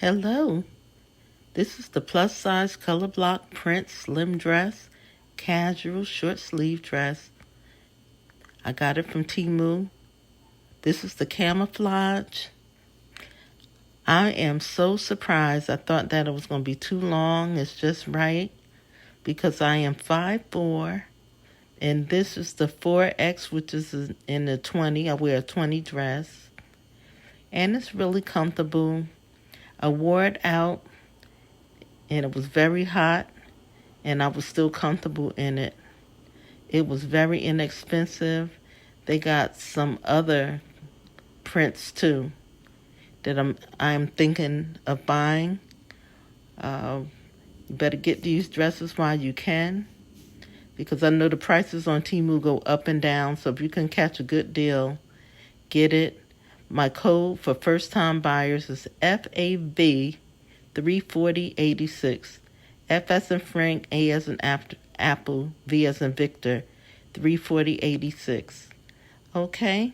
Hello, this is the plus size color block print slim dress, casual short sleeve dress. I got it from Temu. This is the camouflage. I am so surprised. I thought that it was going to be too long. It's just right because I am 5'4", and this is the 4X, which is in the 20. I wear a 20 dress, and it's really comfortable. I wore it out, and it was very hot, and I was still comfortable in it. It was very inexpensive. They got some other prints too that I'm thinking of buying. You better get these dresses while you can, because I know the prices on Temu go up and down. So if you can catch a good deal, get it. My code for first time buyers is FAV 34086. F as in Frank, A as in Apple, V as in Victor, 34086. Okay?